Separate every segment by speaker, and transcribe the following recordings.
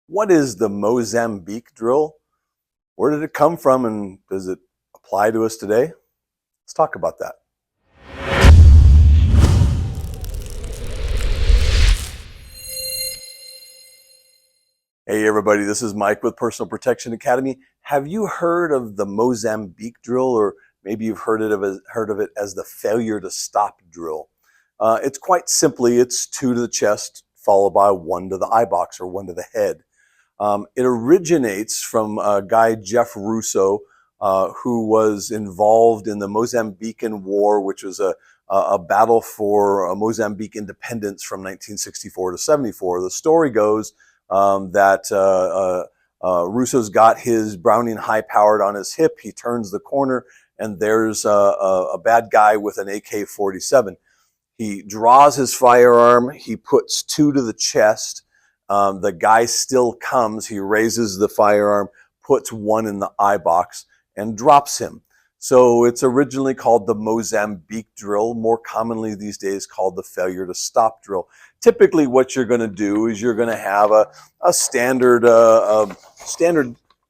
Speaker 1: What is the Mozambique drill? Where did it come from and does it apply to us today? Let's talk about that. Hey everybody, this is Mike with Personal Protection Academy. Have you heard of the Mozambique drill, or maybe you've heard of it as the failure to stop drill? It's quite simply, it's 2 to the chest followed by 1 to the eye box or 1 to the head. It originates from a guy, Jeff Russo, who was involved in the Mozambican War, which was a battle for Mozambique independence from 1964 to 74. The story goes that Russo's got his Browning high-powered on his hip. He turns the corner, and there's a bad guy with an AK-47. He draws his firearm. He puts 2 to the chest. The guy still comes. He raises the firearm, puts 1 in the eye box, and drops him. So it's originally called the Mozambique drill, more commonly these days called the failure to stop drill. Typically what you're going to do is you're going to have a standard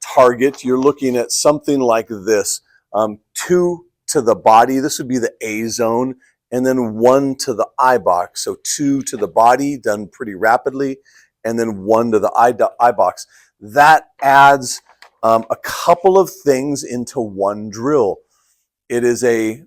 Speaker 1: target. You're looking at something like this, 2 to the body. This would be the A zone, and then 1 to the eye box. So 2 to the body, done pretty rapidly, and then 1 to the eye box. That adds a couple of things into one drill. It is a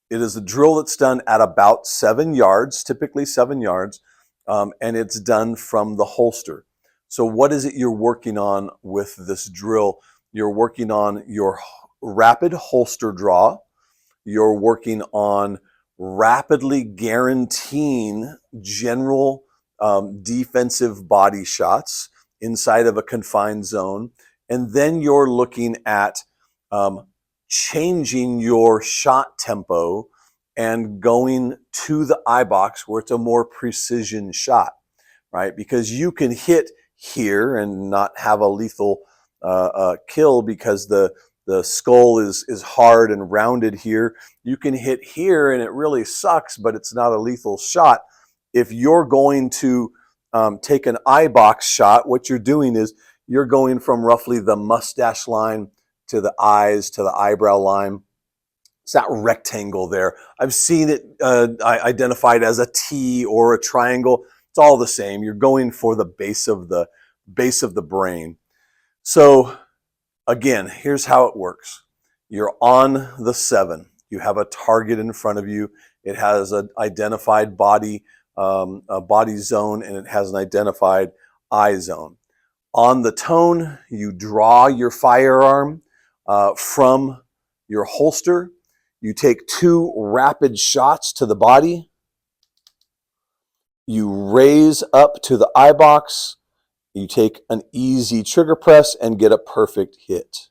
Speaker 1: drill that's done at about 7 yards, typically 7 yards, and it's done from the holster. So what is it you're working on with this drill? You're working on your rapid holster draw. You're working on rapidly guaranteeing general defensive body shots inside of a confined zone. And then you're looking at changing your shot tempo and going to the eye box where it's a more precision shot, right? Because you can hit here and not have a lethal kill because the skull is hard and rounded here. You can hit here and it really sucks, but it's not a lethal shot. If you're going to take an eye box shot, what you're doing is you're going from roughly the mustache line to the eyes, to the eyebrow line. It's that rectangle there. I've seen it identified as a T or a triangle. It's all the same. You're going for the base of the brain. So again, here's how it works. You're on the 7. You have a target in front of you. It has an identified body zone, and it has an identified eye zone. On the tone, you draw your firearm from your holster. You take 2 rapid shots to the body. You raise up to the eye box. You take an easy trigger press and get a perfect hit.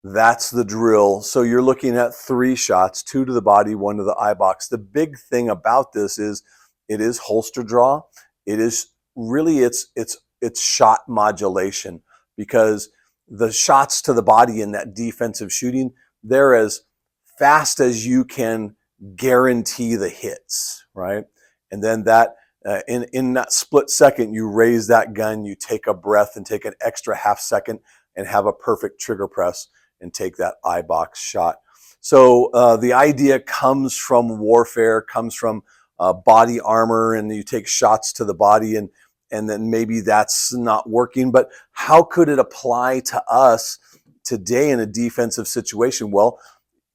Speaker 1: That's the drill. So you're looking at 3 shots, 2 to the body, 1 to the eye box. The big thing about this is it is holster draw. It is really it's shot modulation, because the shots to the body in that defensive shooting, they're as fast as you can guarantee the hits, right? And then that in that split second, you raise that gun, you take a breath and take an extra half second and have a perfect trigger press and take that eye box shot. So the idea comes from warfare, comes from body armor, and you take shots to the body, and then maybe that's not working. But how could it apply to us today in a defensive situation? Well,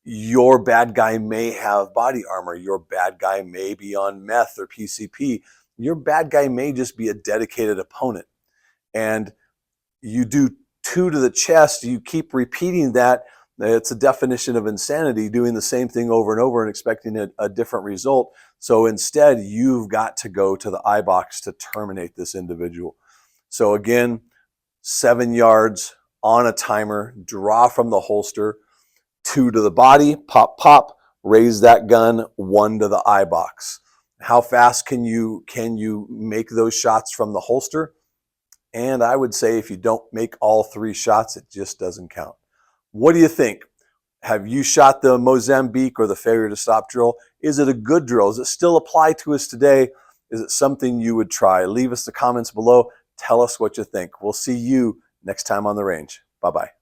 Speaker 1: your bad guy may have body armor. Your bad guy may be on meth or PCP. Your bad guy may just be a dedicated opponent. And you do 2 to the chest, you keep repeating that. It's a definition of insanity, doing the same thing over and over and expecting a different result. So instead, you've got to go to the eye box to terminate this individual. So again, 7 yards on a timer, draw from the holster, 2 to the body, pop, pop, raise that gun, 1 to the eye box. How fast can you make those shots from the holster? And I would say if you don't make all 3 shots, it just doesn't count. What do you think? Have you shot the Mozambique or the failure to stop drill? Is it a good drill? Does it still apply to us today? Is it something you would try? Leave us the comments below. Tell us what you think. We'll see you next time on the range. Bye-bye.